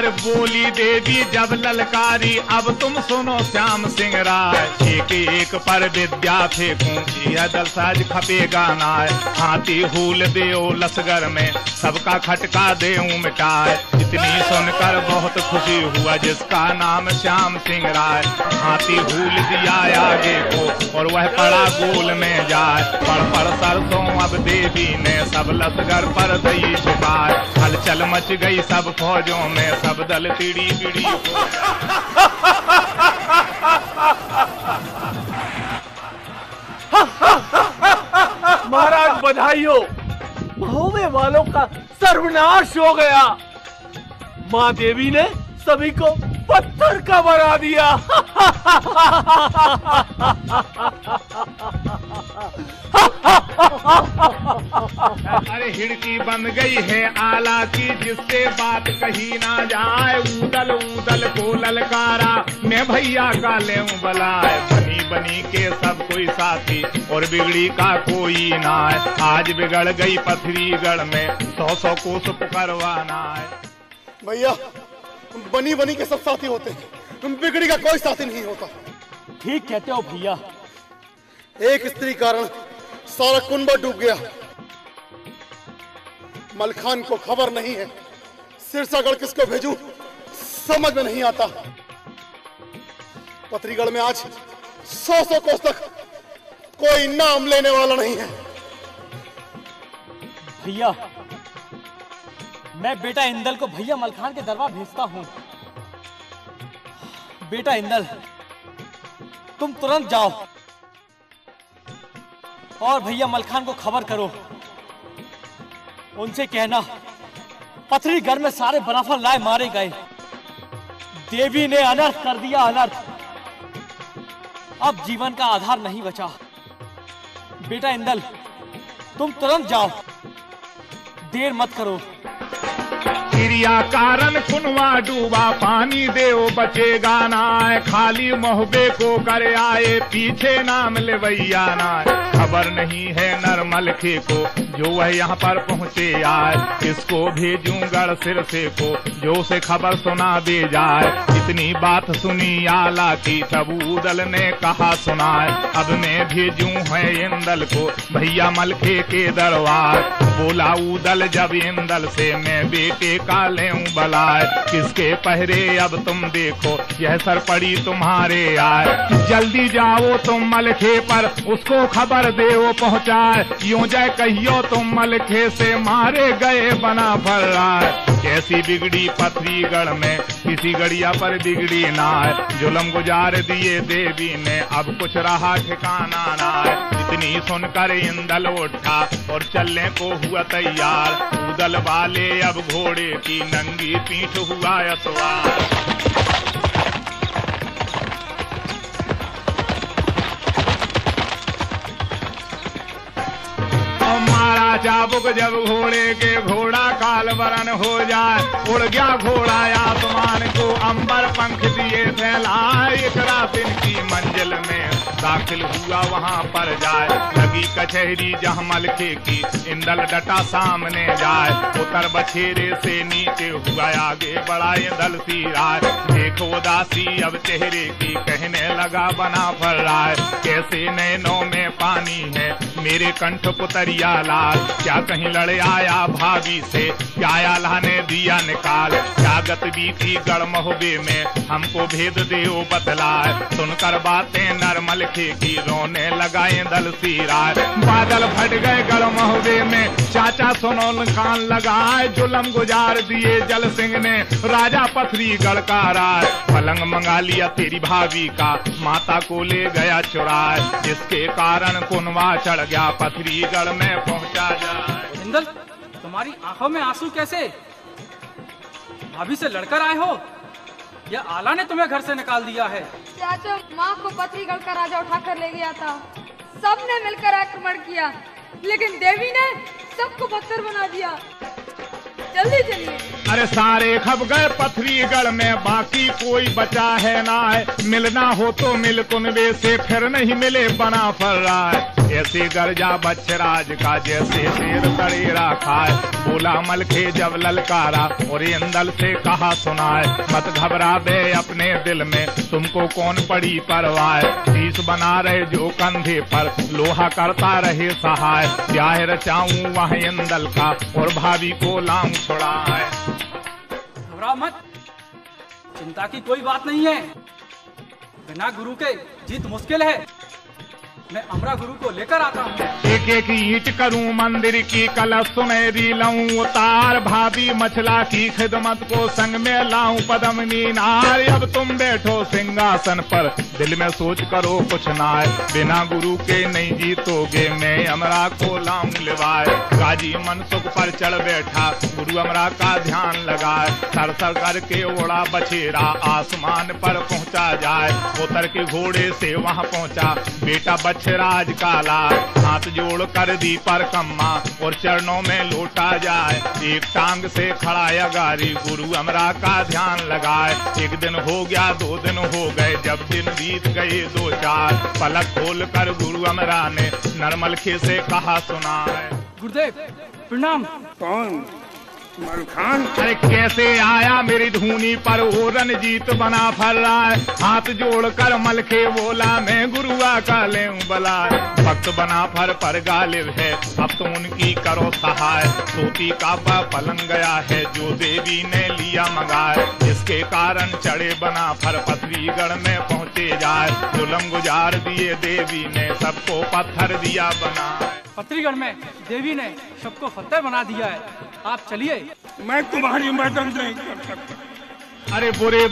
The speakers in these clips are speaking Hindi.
अरे बोली देवी जब ललकारी, अब तुम सुनो श्याम सिंह राय। एक एक पर विद्या फेंकूं, यह दल साज खपेगा नाय। हाथी हूल देओ लसगर में, सबका खटका देऊं मिटाए। इतनी सुनकर बहुत खुशी हुआ जिसका नाम श्याम सिंह राय। हाथी हूल दिया आगे को और वह पड़ा गोल में जाए। पड़ सरसों अब देवी ने सब लसगर पर दई छुपाए। हलचल मच गई सब फौजों में, सब दल तिड़ी बिड़ी। महाराज बधाई हो, महोबे वालों का सर्वनाश हो गया। माँ देवी ने सभी को पत्थर का बना दिया। अरे हिड़की बन गई है आला की, जिससे बात कही ना जाए। ऊदल ऊदल को ललकारा, मैं भैया का लेऊं बलाए। बनी बनी के सब कोई साथी और बिगड़ी का कोई ना है। आज बिगड़ गई पथरीगढ़ में, 100 कोस पुकारवाना है। भैया बनी बनी के सब साथी होते हैं, बिगड़ी का कोई साथी नहीं होता। ठीक कहते हो भैया। एक स्त्री कारण सारा कुनबा डूब गया। मलखान को खबर नहीं है, सिरसागढ़ किसको भेजूं समझ में नहीं आता। पथरीगढ़ में आज 100 कोस तक कोई नाम लेने वाला नहीं है। भैया मैं बेटा इंदल को भैया मलखान के दरबार भेजता हूँ। बेटा इंदल तुम तुरंत जाओ और भैया मलखान को खबर करो। उनसे कहना पथरीगढ़ में सारे बनाफल लाए मारे गए। देवी ने अनर्थ कर दिया, अनर्थ। अब जीवन का आधार नहीं बचा। बेटा इंदल तुम तुरंत जाओ, देर मत करो। क्रिया कारण कुनवा डूबा, पानी देओ बचेगा ना। खाली मोहबे को करे आए, पीछे नाम लेवैया ना। खबर नहीं है नरमलखे को, जो वह यहाँ पर पहुँचे आए। किसको भेजूं गढ़ सिरसे को, जो से खबर सुना दे जाए। इतनी बात सुनी आला की, तब ऊदल ने कहा सुनाए। अब मैं भेजूं है इंदल को भैया मलखे के दरबार। बोला ऊदल जब इंदल से, मैं बेटे का लेऊं बलाए। किसके पहरे अब तुम देखो, यह सर पड़ी तुम्हारे आए। जल्दी जाओ तुम मलखे पर, उसको खबर देओ पहुँचाए। यूं जय कहियो तुम मलखे से, मारे गए बना फर्राए। कैसी बिगड़ी पथरीगढ़ में, किसी गड़िया पर बिगड़ी ना है। जुल्म गुजार दिए देवी ने, अब कुछ रहा ठिकाना ना है। इतनी सुनकर इंदल उठा और चलने को हुआ तैयार। ऊदल वाले अब घोड़े की नंगी पीठ हुआ सवार। चाबुक जब घोड़े के, घोड़ा काल वरन हो जाए। उड़ गया घोड़ा आसमान को, अंबर पंख दिए फैलाए। एक रात इनकी मंजिल में दाखिल हुआ वहाँ पर जाए। लगी कचहरी जहाँ मलखे की, इंदल डटा सामने जाए। उतर बछेरे से नीचे हुआ आगे बढ़ा इंदल सी राय। देखो दासी अब चेहरे की, कहने लगा बना फर्राए। कैसे नैनों में पानी है मेरे कंठ पुतरिया लाल। क्या कहीं लड़े आया भाभी से, क्या आला ने दिया निकाल। क्या गत बीती गढ़ महोबे में, हमको भेद देओ बतलाए। सुनकर बातें नरमलखे की, रोने लगाए दल सी राय। बादल फट गए गढ़ महोबे में, चाचा सुनो कान लगाए। जुल्म गुजार दिए जल सिंह ने, राजा पथरीगढ़ का राय। पलंग मंगा लिया तेरी भाभी का, माता को ले गया चुराए। जिसके कारण कुनवा चढ़ गया, पथरीगढ़ में पहुंचा जाए। इंदल तुम्हारी आंखों में आंसू कैसे? भाभी से लड़कर आए हो या आला ने तुम्हें घर से निकाल दिया है? चाचा माँ को पथरीगढ़ का राजा उठाकर ले गया था। सबने मिलकर आक्रमण किया, लेकिन देवी ने सबको पत्थर बना दिया। जल्दी चलिए। अरे सारे खप गए पथरीगढ़ में, बाकी कोई बचा है ना है। मिलना हो तो मिल कुनबे से, फिर नहीं मिले बना फर्राए। ऐसे गर्जा बच्छराज का, जैसे शेर सड़ेरा क्या खाए। बोला मलखे जब ललकारा और इंदल से कहा सुनाए, मत घबरा बे अपने दिल में, तुमको कौन पड़ी परवाह। शीश बना रहे जो कंधे पर, लोहा करता रहे सहाय। ब्याह रचाऊं वह इंदल का और भाभी को लाऊं छुड़ाए। घबरा मत, चिंता की कोई बात नहीं है। बिना गुरु के जीत मुश्किल है। मैं अमरा गुरु को लेकर आता हूँ। एक एक ईंट करूं मंदिर की, कलश सुनहरी लाऊं उतार। भाभी मछला की खिदमत को संग में लाऊं पद्मिनी नार। अब तुम बैठो सिंहासन पर, दिल में सोच करो कुछ नाय। बिना गुरु के नहीं जीतोगे, मैं अमरा को लाऊं लिवाए। गाजी मनसुख पर चढ़ बैठा, गुरु अमरा का ध्यान लगाए। सर सर करके उड़ा बछेरा, आसमान पर पहुंचा जाए। उतर के घोड़े से वहां पहुंचा बेटा बछराज काला। हाथ जोड़ कर दी पर कम्मा और चरणों में लौटा जाए। एक टांग से खड़ा अगारी, गुरु अमरा का ध्यान लगाए। एक दिन हो गया, 2 दिन हो गए, जब दिन बीत गए 2 4। पलक खोल कर गुरु अमरा ने नरमलखे से कहा सुनाए। गुरुदेव प्रणाम। कौन? मलखान? अरे कैसे आया मेरी धूनी पर, वो रणजीत बना फर रहा है। हाथ जोड़कर मलखे बोला, मैं गुरुआ का लेऊं बला। भक्त बना पर गालिब है, अब तो उनकी करो सहाय। सोती का पलंग गया है, जो देवी ने लिया मंगाए। इसके कारण चढ़े बना फर, पथरीगढ़ में पहुँचे जाए। जुलम गुजार दिए देवी ने, सबको पत्थर दिया बनाए। पथरीगढ़ में देवी ने सबको फतेह बना दिया है। आप चलिए। मैं तुम्हारी मदद नहीं कर सकता। अरे बुरे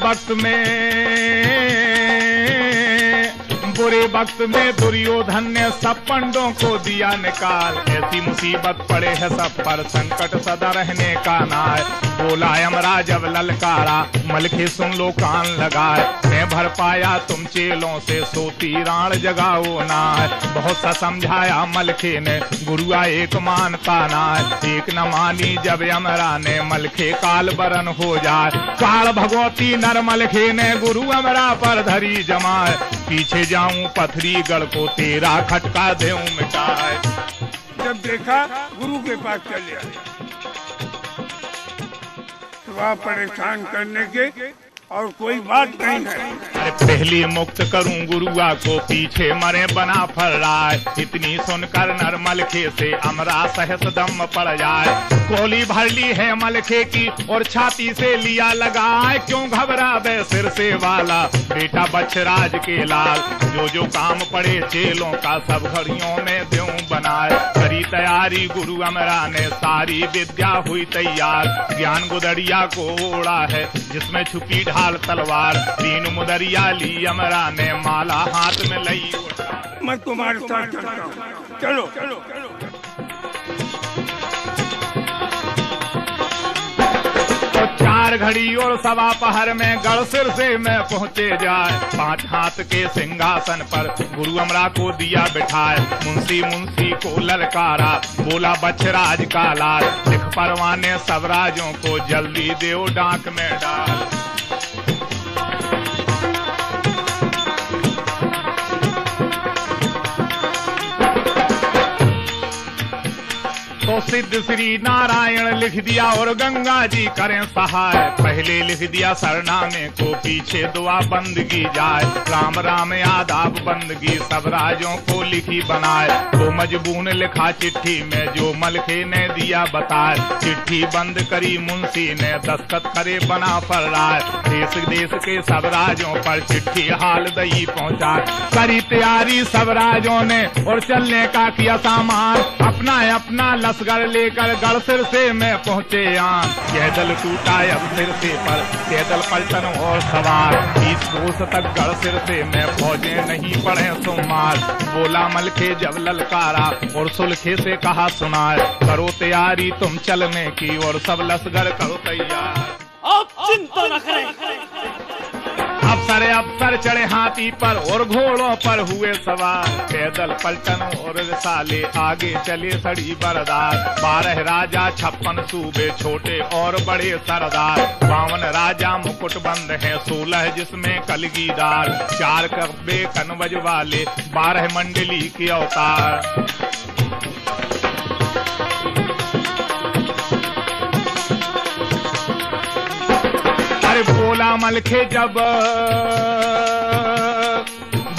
वक्त में दुर्योधन ने सब पंडों को दिया निकाल। ऐसी मुसीबत पड़े है सब पर, संकट सदा रहने का नाय। बोला अमरा जब ललकारा, मलखे सुन लो कान लगाए। मैं भर पाया तुम चेलों से, सोती राण जगाओ नाय। बहुत सा समझाया मलखे ने, गुरुआ एक मानता नाय। एक न मानी जब अमरा ने, मलखे काल बरन हो जाए। काल भगवती नर मलखे ने, गुरु अमरा पर धरी जमाए। पीछे जाऊं पथरीगढ़ को, तेरा खटका देऊं मिटाए। जब देखा गुरु के पास चले आए, वह परेशान करने के और कोई बात नहीं है। अरे पहले मुक्त करूं गुरुआ को, पीछे मरे बना फर रहा है। इतनी सुनकर नर मलखे से अमरा सहस दम पड़ जाए। कोली भर ली है मलखे की और छाती से लिया लगाए। क्यों घबरा बे सिर से वाला, बेटा बछराज के लाल। जो काम पड़े चेलों का, सब घड़ियों में देऊं बनाए। करी तैयारी गुरु अमरा ने, सारी विद्या हुई तैयार। ज्ञान गुदड़िया को ओढ़ा है, जिसमें छुपी ढाल तलवार। 3 मुदरिया ली अमरा ने, माला हाथ में लई। मैं तुम्हारे साथ चलता हूँ, चलो चलो चलो। तो 4 घड़ी और 1.25 पहर में गढ़ सिर से में पहुँचे जाए। 5 हाथ के सिंहासन पर गुरु अमरा को दिया बिठाए। मुंशी को ललकारा, बोला बछराज का लाल। लिख परवाने सब राजों को, जल्दी देओ डाक में डाल। तो सिद्ध श्री नारायण लिख दिया और गंगा जी करें सहाय। पहले लिख दिया सरनामे को, पीछे दुआ बंदगी जाए। राम राम आदाब बंदगी, सब राजों को लिखी बनाए। तो मजबून लिखा चिट्ठी में, जो मलखे ने दिया बताए। चिट्ठी बंद करी मुंशी ने, दस्तखत करे बना फर राय। देश के सब राजों पर चिट्ठी हाल दई पहुँचाए। करी तैयारी सब राजों ने और चलने का किया सामान। अपना लश्कर लेकर गढ़ सिर से में पहुँचे आन। यह दल टूटा अब सिर से पर, पैदल पलटन और सवार। 20 कोस तक गढ़ सिर से में, फौजें नहीं पड़े सुमार। बोला मलखे जब ललकारा और सुलखे से कहा सुनाए। करो तैयारी तुम चलने की और सब लश्कर करो तैयार। आप चिंता न करें। अफसर चढ़े हाथी पर और घोड़ों पर हुए सवार। पैदल पलटन और साले आगे चले सड़ी बरदार। 12 राजा 56 सूबे, छोटे और बड़े सरदार। 52 राजा मुकुट बंद हैं, 16 जिसमें कलगीदार। 4 कब्बे कनवज वाले, 12 मंडली के अवतार। मलखे जब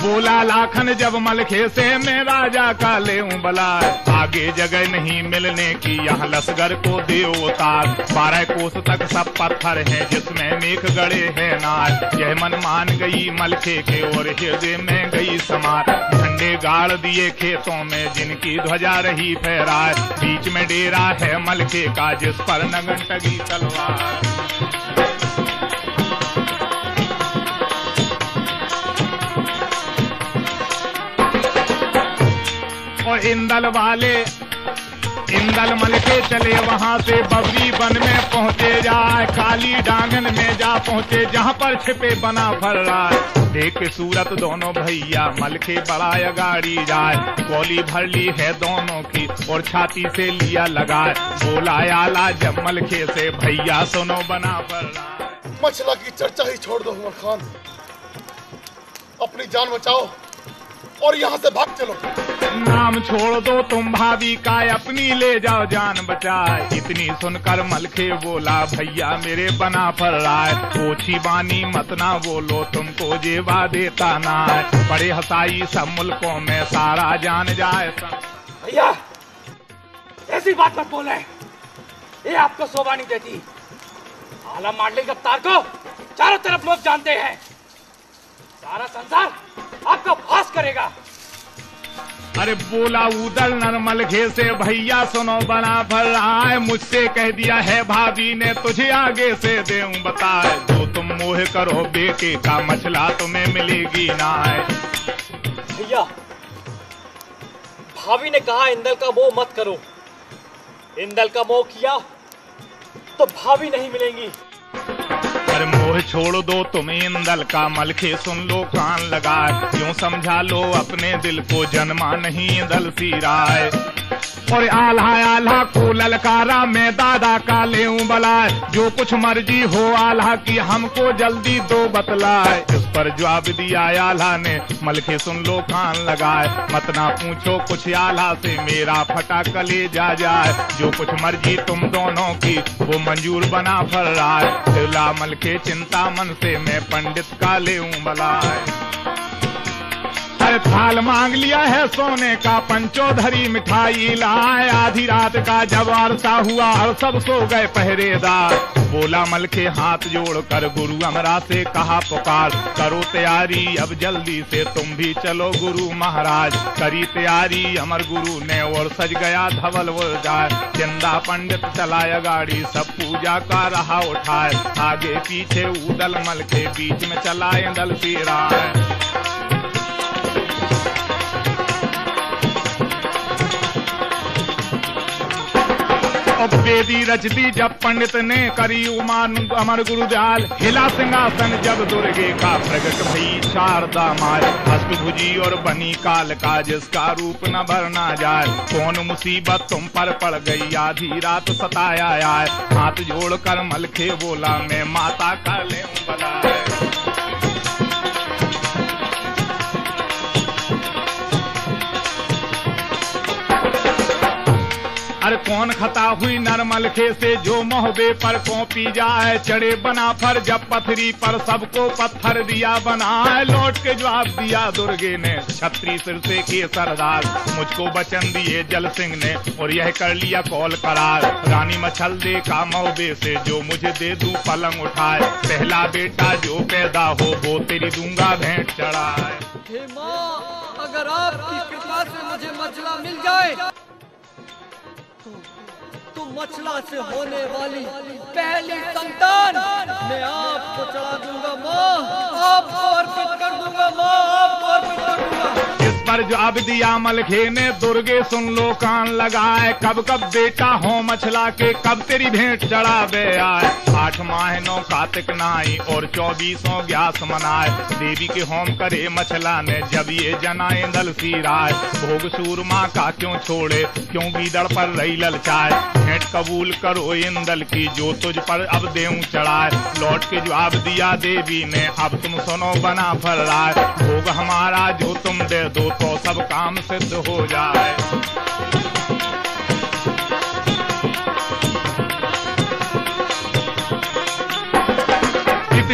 बोला लाखन जब मलखे से मैं राजा का लेऊं बला, आगे जगह नहीं मिलने की यहाँ लश्कर को दे उतार। 12 कोस तक सब पत्थर हैं जिसमें मेघ गड़े हैं नार। यह मन मान गई मलखे के और हृदय में गई समार। झंडे गाड़ दिए खेतों में जिनकी ध्वजा रही फहराए, बीच में डेरा है मलखे का जिस पर नगन टगी तलवार। और इंदल वाले इंदल मलके चले वहां से बबरी वन में पहुंचे जाए। काली डांगन में जा पहुंचे जहां पर छिपे बना फर रहा है। देख के सूरत दोनों भैया मलके बड़ा गाड़ी जाए। गोली भर ली है दोनों की और छाती से लिया लगाए। बोला आला जब मलके से भैया सुनो बना फर रहा है। मछला की चर्चा ही छोड़ दो उमर खान, अपनी जान बचाओ और यहाँ से भाग चलो। नाम छोड़ दो तुम भाभी का, अपनी ले जाओ जान बचाए। इतनी सुनकर मलखे बोला भैया मेरे बना फर रहा है। ओछी बानी मत ना बोलो तुमको जेवा देता ना है। बड़े हसाई सब मुल्कों में सारा जान जाए। भैया ऐसी बात मत बोले, ये आपको शोभा नहीं देती। आला माडली गफ्तार को चारों तरफ लोग जानते हैं, सारा संसार आपका फांस करेगा। अरे बोला उदल नरमलखे से भैया सुनो बना फर रहा है। मुझसे कह दिया है भाभी ने तुझे आगे से देऊं बताए। जो तुम मोह करो बेटे का मछला तुम्हें मिलेगी ना है। भैया भाभी ने कहा इंदल का मोह मत करो, इंदल का मोह किया तो भाभी नहीं मिलेंगी। अरे मोह छोड़ दो तुम इंदल का, मलखे सुन लो कान लगाए। यूं समझा लो अपने दिल को जन्मा नहीं इंदल सी राय। और आल्हा आल्हा को ललकारा मैं दादा का लेऊं बलाए। जो कुछ मर्जी हो आल्हा की हमको जल्दी दो बतलाए। इस पर जवाब दिया आल्हा ने मलखे सुन लो कान लगाए। मत ना पूछो कुछ आल्हा से मेरा फटा कलेजा जाए। जो कुछ मर्जी तुम दोनों की वो मंजूर बना फर रहा है। दिला मलखे चिंता मन से मैं पंडित का लेऊं बलाए। अरे थाल मांग लिया है सोने का, पंचोधरी मिठाई लाए। आधी रात का जब अरसा हुआ और सब सो गए पहरेदार। बोला मलखे हाथ जोड़कर गुरु अमरा से कहा पुकार। करो तैयारी अब जल्दी से तुम भी चलो गुरु महाराज। करी तैयारी अमर गुरु ने और सज गया धवल वो जाए। चंदा पंडित चलाया गाड़ी सब पूजा का रहा उठाए। आगे पीछे उदल मलखे बीच में चला इंदल सी राय। अब वेदी रच दी जब पंडित ने करी उमान अमर गुरुदयाल। हिला सिंहासन जब दुर्गे का प्रगट भई शारदा माय। हस्तभुजी और बनी काल का जिसका रूप न भरना जाए। कौन मुसीबत तुम पर पड़ गई आधी रात सताया आए। हाथ जोड़कर मलखे बोला मैं माता का लेऊं बलाए। अरे कौन खता हुई नरमलखे से जो मोहबे पर कौपी जाए। चढ़े बना फर जब पथरी पर सबको पत्थर दिया बनाए। लौट के जवाब दिया दुर्गे ने छत्री सिर से के सरदार। मुझको वचन दिए जल सिंह ने और यह कर लिया कौल करार। रानी मछल दे का मोहबे से जो मुझे दे दूं पलंग उठाए। पहला बेटा जो पैदा हो वो तेरी दूंगा भेंट चढ़ाए। हे माँ अगर आपकी कृपा से मुझे मछला मिल जाए तो मछला से होने वाली पहली संतान मैं आपको चढ़ा दूंगा माँ, आपको अर्पित कर दूंगा माँ, आपको अर्पित कर दूंगा। इस पर जवाब दिया मलखे ने दुर्गे सुन लो कान लगाए। कब कब बेटा हो मछला के कब तेरी भेंट चढ़ावे आए। 8 माह 9 कार्तिक नाई और 24 ग्यास मनाए। देवी के होम करे मछला ने जब ये जना इंदल सी राय। भोग सूरमा का क्यों छोड़े क्यों गीदड़ पर रही ललचाए। भेंट कबूल करो इंदल की जो तुझ पर अब देऊं चढ़ाए। लौट के जवाब दिया देवी ने अब तुम सुनो बना फर रहा है। भोग हमारा जो तुम दे दो तो सब काम सिद्ध हो जाए।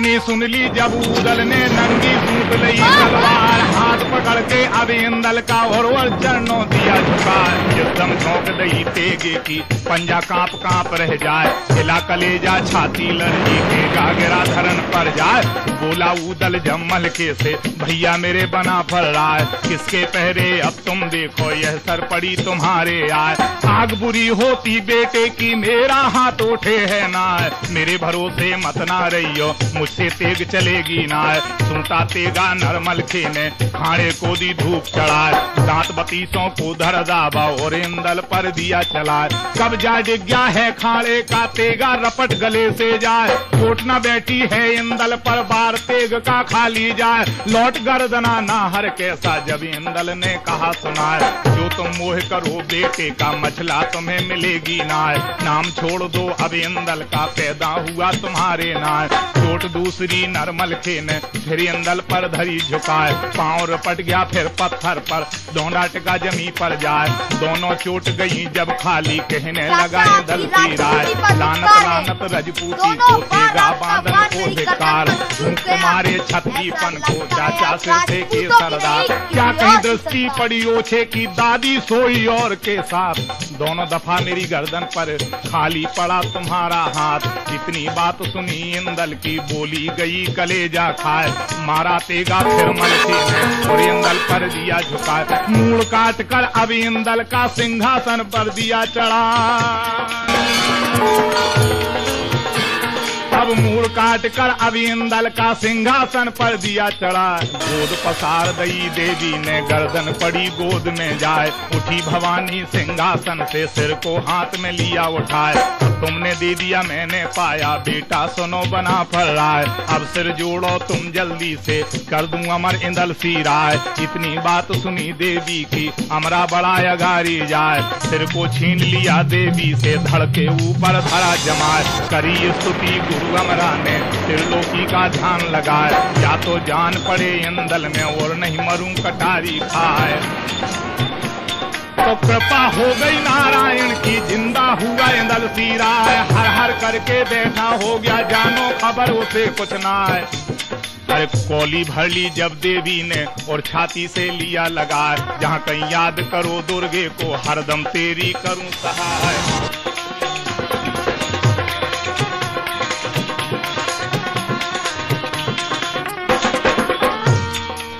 कहनी सुन ली जब उदल ने नंगी सूट लई तलवार, हाथ पकड़ के अब इंदल का और चरणों दिया झुका, एकदम झोंक दई तेगे की पंजा कांप कांप रह जाए, हिला कलेजा छाती लड़की के गागरा धरन पर जाए, बोला उदल जम्मल के से भैया मेरे बना फर रहा है, किसके पहरे अब तुम देखो यह सर पड़ी तुम्हारे आए, आग बुरी होती बेटे की मेरा हाथ उठे है ना, मेरे भरोसे मत ना रहियो मुझसे तेग चलेगी ना, सुनता तेगा नरमल खे ने खाने को दी धूप चढ़ाए, दांत बतीसों को धर दाबा और इंदल पर दिया चलाए, कब जा डिग गया है खाड़े का तेगा रपट गले से जाए, कोट न बैठी है इंदल पर बार तेग का खाली जाए, लौट गर्दना ना हर कैसा जब इंदल ने कहा सुनाए, जो तुम मोह करो बेटे का मछला तुम्हें मिलेगी ना, नाम छोड़ दो अब इंदल का पैदा हुआ तुम्हारे नाय, चोट दूसरी नरमल खे ने फिर इंदल पर धरी झुकाए, पांव रपट गया फिर पत्थर पर दोना टिका जमी पर जाए, दोनों चोट गई जब खाली कहने लगा इंदल की राय, लानत लानत रजपूती को तेगा बांधन को धिक्कार, झूठ मारे छत्तीपन को चाचा सिर से के सरदार, क्या कहीं दृष्टि पड़ी ओछे की दादी सोई और के साथ, दोनों दफा मेरी गर्दन पर खाली पड़ा तुम्हारा हाथ, इतनी बात सुनी इंदल की बोली गई कलेजा खाए, मारा तेगा फिर मलके ने और इंदल पर दिया झुकाए, मूड़ काट कर अब इंदल का सिंहासन पर दिया चढ़ा, अब मूड़ काट कर अब इंदल का सिंहासन पर दिया चढ़ा, गोद पसार दई देवी ने गर्दन पड़ी गोद में जाए, उठी भवानी सिंहासन से सिर को हाथ में लिया उठाए, तुमने दे दिया मैंने पाया बेटा सुनो बना फर रहा है, अब सिर जोड़ो तुम जल्दी से कर दूं अमर इंदल सी राय, इतनी बात सुनी देवी की अमरा बड़ा अगारी जाए, सिर को छीन लिया देवी से धड़ के ऊपर धरा जमाए, करी स्तुति गुरु अमरा ने त्रिलोकी का ध्यान लगाए, या तो जान पड़े इंदल में और नहीं मरूं कटारी खाए, तो कृपा हो गई नारायण की जिंदा हुआ इंदल सी राय, हर हर करके बैठा हो गया जानो खबर उसे कुछ ना है, अरे कोली भर ली जब देवी ने और छाती से लिया लगाए, जहाँ कहीं याद करो दुर्गे को हरदम तेरी करूं सहाय,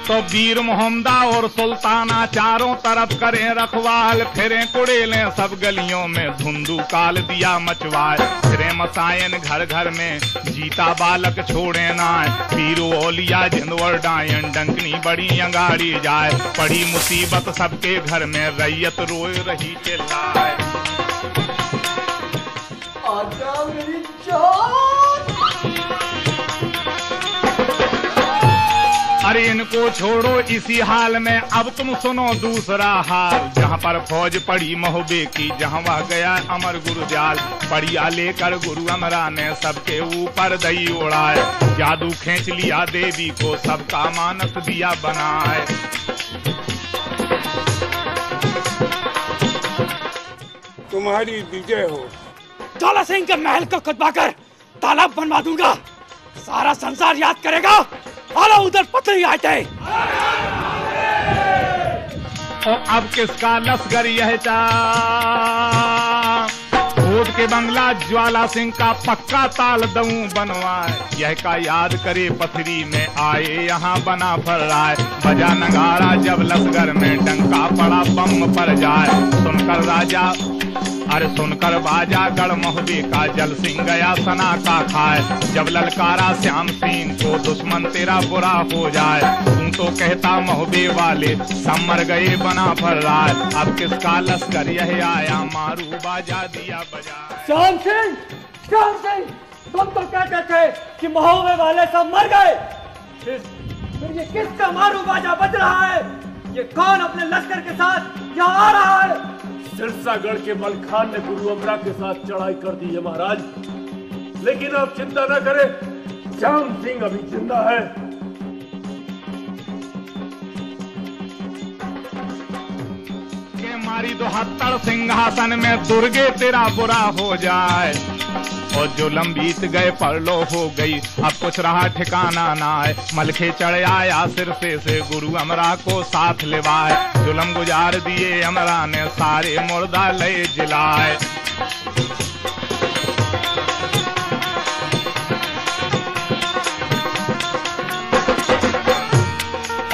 तो वीर मोहम्मदा और सुल्ताना चारों तरफ करें रखवाल, फिरें कुड़ेलें सब गलियों में धुंधु काल दिया मचवाए, फिरें मसायन घर घर में जीता बालक छोड़े ना, पीरो ओलिया जिंदवर डायन डंकनी बड़ी अंगाड़ी जाए, पड़ी मुसीबत सबके घर में रैयत रोए रही चिल्लाए, आजा मेरी जान। अरे इनको छोड़ो इसी हाल में अब तुम सुनो दूसरा हाल, जहाँ पर फौज पड़ी मोहबे की जहाँ वह गया अमर गुरुजाल, बढ़िया लेकर गुरु अमरा ने सबके ऊपर दही उड़ाए, जादू खींच लिया देवी को सबका मानस दिया बनाए, तुम्हारी विजय हो। ज्वाला सिंह के महल को खुदवा कर तालाब बनवा दूंगा, सारा संसार याद करेगा आला उधर पत्नी आते। और अब किसका लश्कर यह खोद के बंगला ज्वाला सिंह का पक्का ताल दऊं बनवाए, यह का याद करे पथरी में आए यहाँ बना फर राय, बजा नगारा जब लश्कर में डंका पड़ा बम पर जाए, सुनकर राजा अरे सुनकर बाजा गढ़ मोहबे का जल सिंह गया सना का खाए, जब ललकारा श्याम सिंह को दुश्मन तेरा बुरा हो जाए, तुम तो कहता मोहबे वाले सब मर गए बना फर राय, अब किसका लश्कर यह आया मारू बाजा दिया बजा। श्याम सिंह तुम तो कहते थे कि महोबे वाले सब मर गए, फिर ये किसका मारू बाजा बज रहा है, ये कौन अपने लश्कर के साथ यहाँ आ रहा है? सिरसागढ़ के मलखान ने गुरु अमरा के साथ चढ़ाई कर दी है महाराज, लेकिन आप चिंता न करें, श्याम सिंह अभी जिंदा है। के मारी 72 सिंहासन में दुर्गे तेरा बुरा हो जाए, और जुलम बीत गए परलो हो गई, अब कुछ रहा ठिकाना ना है। मलखे चढ़ आया सिरसे से गुरु अमरा को साथ लेवाए, जुलम गुजार दिए अमरा ने सारे मुर्दा ले जिलाए।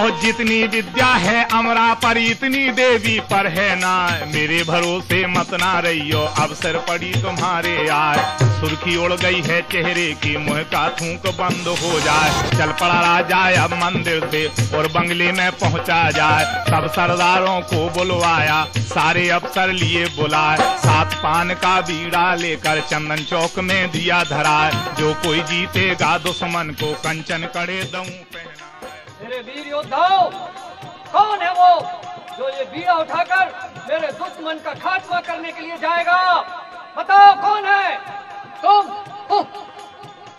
और जितनी विद्या है अमरा पर इतनी देवी पर है ना, मेरे भरोसे मत ना रहियो अवसर पड़ी तुम्हारे आए। सुर्खी उड़ गई है चेहरे की, मुंह का थूक बंद हो जाए। चल पड़ा राजा अब मंदिर से और बंगले में पहुंचा जाए। सब सरदारों को बुलवाया, सारे अफसर लिए बुलाए। 7 पान का बीड़ा लेकर चंदन चौक में दिया धराए। जो कोई जीतेगा दुश्मन को कंचन कड़े दऊं पहना। मेरे वीर योद्धाओं, कौन है वो जो ये बीड़ा उठाकर मेरे दुश्मन का खात्मा करने के लिए जाएगा? बताओ कौन है? तुम?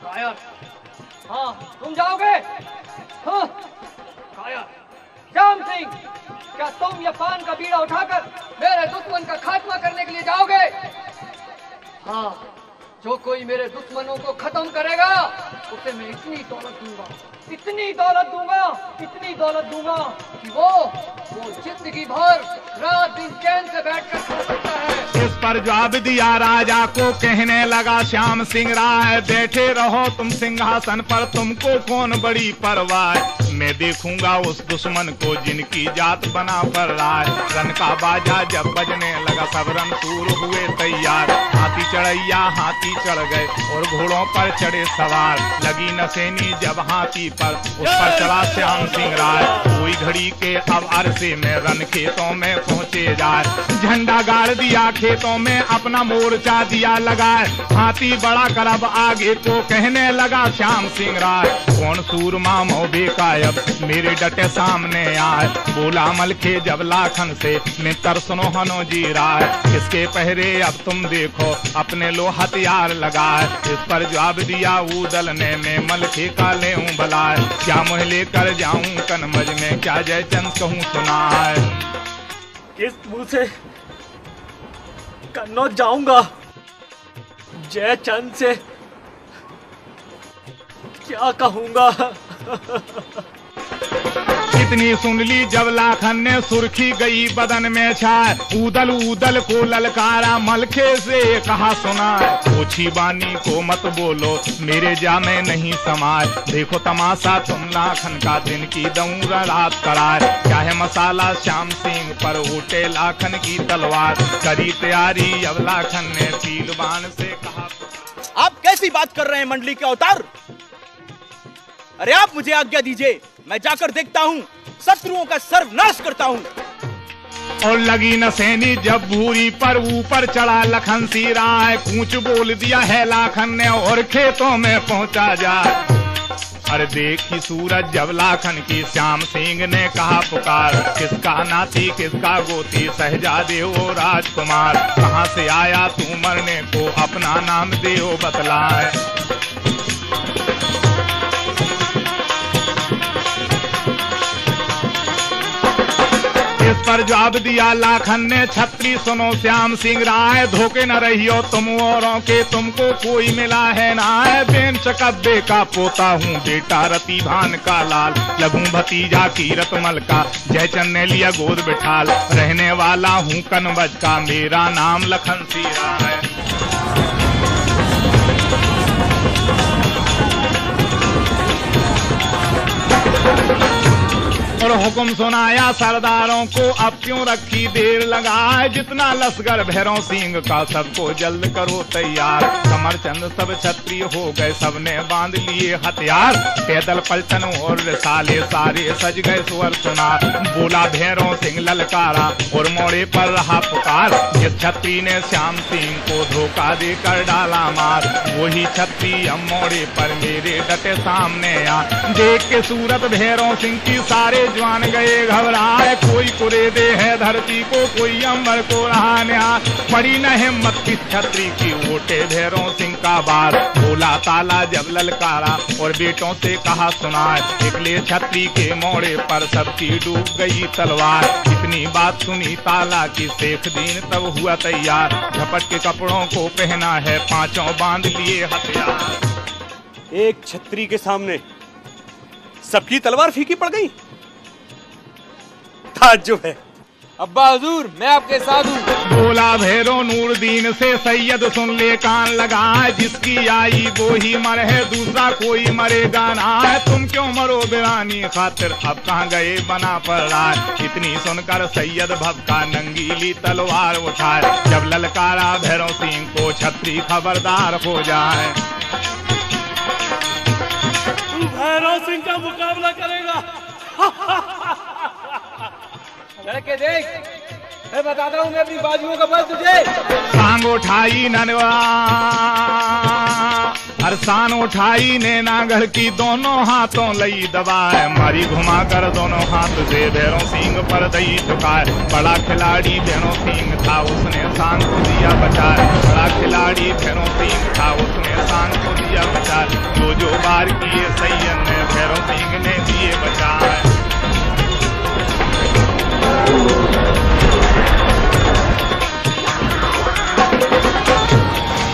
कायर। हाँ, तुम जाओगे? हाँ, कायर। श्याम सिंह, क्या तुम ये पान का बीड़ा उठाकर मेरे दुश्मन का खात्मा करने के लिए जाओगे? हाँ, जो कोई मेरे दुश्मनों को खत्म करेगा उसे मैं इतनी दौलत दूंगा, इतनी दौलत दूंगा, इतनी दौलत दूंगा कि वो जिंदगी भर रात दिन चैन से बैठकर खा सकता है। इस पर जवाब दिया राजा को, कहने लगा श्याम सिंह राय, बैठे रहो तुम सिंहासन पर, तुमको कौन बड़ी परवाह। मैं देखूंगा उस दुश्मन को जिनकी जात बना पर रहा है। रन का बाजा जब बजने लगा सब रणशूर हुए तैयार। हाथी चढ़ैया हाथी चढ़ गए और घोड़ों पर चढ़े सवार। लगी नसेनी जब हाथी पर, उस पर चढ़ा श्याम सिंह राय। कोई घड़ी के अब अरसे में रन खेतों में पहुँचे जाए। झंडा गाड़ दिया खेतों में, अपना मोर्चा दिया लगाए। हाथी बड़ा करब आगे को, कहने लगा श्याम सिंह राय, कौन सूरमा मोबे का अब मेरे डटे सामने आए। बोला मलखे जब लाखन से, मित्र सुनो हनो जी राय, इसके पहरे अब तुम देखो अपने लो हथियार लगाए। इस पर जवाब दिया ऊदल ने, मैं मलखे का ले भलाए। क्या मुँह लेकर जाऊं कनमज में, क्या जयचंद कहूँ सुनाए। किस मुंह से कन्नौज जाऊंगा? जयचंद से क्या कहूंगा? इतनी सुन ली जब लाखन ने, सुर्खी गई बदन में छाए। ऊदल ऊदल को ललकारा, मलखे से कहा सुना, ओछी बानी को मत बोलो मेरे जा में नहीं समाए। देखो तमाशा तुम लाखन का, दिन की दऊं रात कराए। क्या है मसाला श्याम सिंह पर, उठे लाखन की तलवार। करी तैयारी अब लाखन ने, पीलवान से कहा, आप कैसी बात कर रहे हैं मंडली के अवतार? अरे आप मुझे आज्ञा दीजिए, मैं जाकर देखता हूँ, शत्रुओं का सर्वनाश करता हूँ। और लगी नसेनी जब भूरी पर, ऊपर चढ़ा लखन सी राय। कूच बोल दिया है लाखन ने और खेतों में पहुंचा जाए। अरे देखी सूरज जब लाखन की, श्याम सिंह ने कहा पुकार, किसका नाती किसका गोती, शहजादे ओ राजकुमार। कहाँ से आया तू मरने को, अपना नाम देओ बतलाए। इस पर जवाब दिया लाखन ने, छत्री सुनो श्याम सिंह राय, धोखे न रहियो तुम औरों के, तुमको कोई मिला है ना। बेन चकब्बे का पोता हूँ, बेटा रति भान का लाल। लगूं भतीजा कीरत मल का, जयचंद ने लिया गोद बिठाल। रहने वाला हूँ कनवज का, मेरा नाम लखन सी राय। और हुक्म सुनाया सरदारों को, अब क्यों रखी देर लगाए। जितना लश्कर भैरव सिंह का, सबको जल्द करो तैयार। कमरचंद सब क्षत्रिय हो गए, सबने बांध लिए हथियार। पैदल पलटन और रिसाले सारे सज गए सुअर सुनार। बोला भैरव सिंह ललकारा और मोड़े पर रहा पुकार। जिस छत्री ने श्याम सिंह को धोखा देकर डाला मार, वही छत्री अब मोड़े पर मेरे डटे सामने आ। देख के सूरत भैरव सिंह की सारे जवान जुआन गए घबराए, कोई कुरे दे है धरती को, कोई अंबर को रहा न्याय। पड़ी न हिम्मत की छतरी की, ओटे भैरों सिंह का बार। बोला ताला जब ललकारा और बेटों से कहा सुनाए, निकले छतरी के मोड़े पर सबकी डूब गई तलवार। इतनी बात सुनी ताला की, शेख दीन तब हुआ तैयार। झपट के कपड़ों को पहना है, पांचों बांध लिए हथियार। एक छतरी के सामने सबकी तलवार फीकी पड़ गई। ताज्जुब है। अब्बा हुजूर, मैं आपके साथ हूँ। बोला भैरो नूरदीन से, सैयद सुन ले कान लगा, जिसकी आई वो ही मर है, दूसरा कोई मरेगा ना। तुम क्यों मरो बेरानी खातिर, अब कहाँ गए बना पड़ रहा है। इतनी सुनकर सैयद भबका, नंगीली तलवार उठाए। जब ललकारा भैरो सिंह को, छतरी खबरदार हो जाए। तू भैरव सिंह का मुकाबला करेगा? लड़के देख, मैं बताता हूँ मैं अपनी बाजुओं का बल तुझे। सांग उठाई ननवा, अरसान उठाई नैनागढ़ की, दोनों हाथों लई दबाए। मारी घुमा कर दोनों हाथ से भैरों सिंह पर दई चुकाए। बड़ा खिलाड़ी भैरों सिंह था, उसने सांग को दिया बचाए। बड़ा खिलाड़ी भैरों सिंह था, उसने सांग को दिया बचाए। जो बार किए सैयद ने, भैरों सिंह ने दिए बचाए।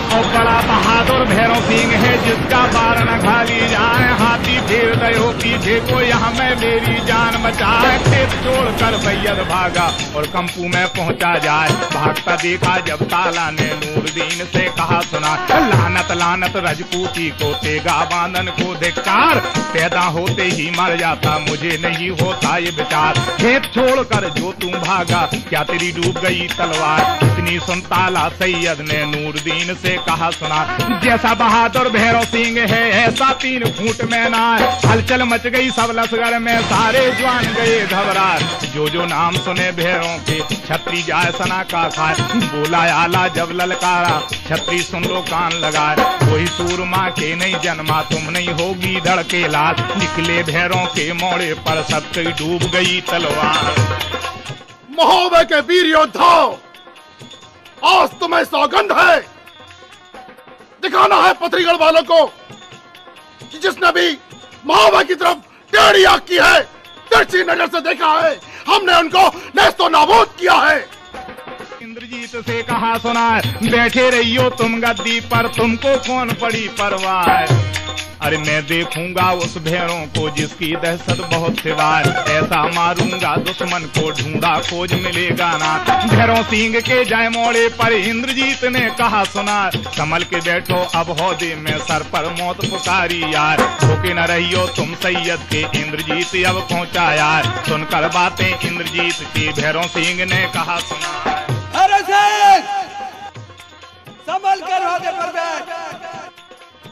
और बड़ा बहादुर भैरव सिंह है, जिसका बार न खाली जाए। हाथी फेर दयो पीछे को, यहाँ मैं मेरी जान बचाए। खेत छोड़कर सैयद भागा और कंपू में पहुंचा जाए। भागता देखा जब ताला ने, नूरदीन से कहा सुना, लानत लानत रजपूती को, तेगा बांधन को धिक्कार। पैदा होते ही मर जाता, मुझे नहीं होता ये विचार। खेत छोड़कर जो तू भागा, क्या तेरी डूब गई तलवार। इतनी सुन ताला सैयद ने नूरदीन से कहा सुना, जैसा बहादुर भैरव सिंह है, ऐसा 3 फूट में ना। हलचल मच गई सब लश्कर में, सारे जवान गए घबरा। जो नाम सुने भैरों के, छतरी जाए सना का खाए। बोला आला जब ललकारा, छतरी सुन लो कान लगाए। कोई सूरमा के नहीं जन्मा, तुम नहीं होगी धड़के लाल। निकले भैरों के मोड़े पर, सबकी डूब गई तलवार। महोबे के वीर योद्धाओं, आज तुम्हें सौगंध है, दिखाना है पथरीगढ़ वालों को कि जिसने भी महोबा की तरफ टेढ़ी आंख की है, तिरछी नजर से देखा है, हमने उनको नेस्तो नाबूद किया है। इंद्रजीत से कहा सुना, बैठे रहियो तुम गद्दी पर, तुमको कौन पड़ी परवाह। अरे मैं देखूंगा उस भैरों को, जिसकी दहशत बहुत सिवाय। ऐसा मारूंगा दुश्मन को, ढूंढा खोज मिलेगा ना। भैरों सिंह के जय मोड़े पर इंद्रजीत ने कहा सुना, संभल के बैठो अब हौदे में, सर पर मौत पुकारी यार। धोखे न रहियो तुम सैयद के, इंद्रजीत अब पहुंचा यार। सुनकर बातें इंद्रजीत की, भैरों सिंह ने कहा सुना, संभल कर हौदे पर बैठ।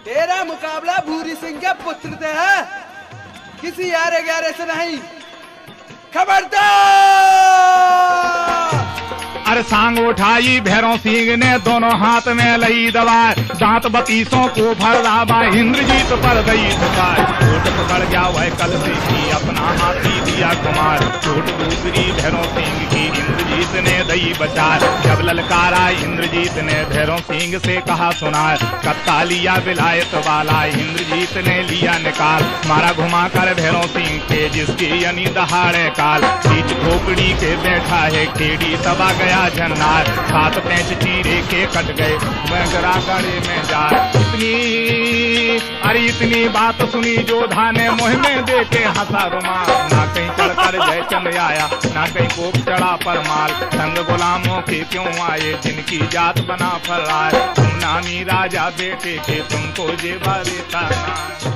तेरा मुकाबला भूरी सिंह के पुत्र से है, किसी यारे ग्यारे से नहीं। खबरदार! अरे सांग उठाई भैरव सिंह ने, दोनों हाथ में लई दबाए। दांत बतीसों को भर रहा, इंद्रजीत पर दई झुकाए। चोट पकड़ गया वह कल से की, अपना हाथी दिया कुमार। चोट दूसरी भैरव सिंह की, इंद्रजीत ने दई बचाए। जब ललकारा इंद्रजीत ने, भैरव सिंह से कहा सुना, कत्ता लिया विलायत वाला, इंद्रजीत ने लिया निकाल। मारा घुमा कर भैरव सिंह के, जिसकी यानी दहाड़े काल। बीच खोपड़ी के बैठा है खेड़ी, दबा गया झन्नार। 7 पैंच चीरे के कट गए, वह गड़े में जा। इतनी बात सुनी जोधा ने, मुँह में दे के हंसा रुमाल। ना कहीं चढ़कर जयचंद आया, ना कहीं कोप चढ़ा परमाल। संग गुलामों के क्यों आए, जिनकी जात बना फरार। तुम नामी राजा बेटे के, तुमको जेबा देता ना।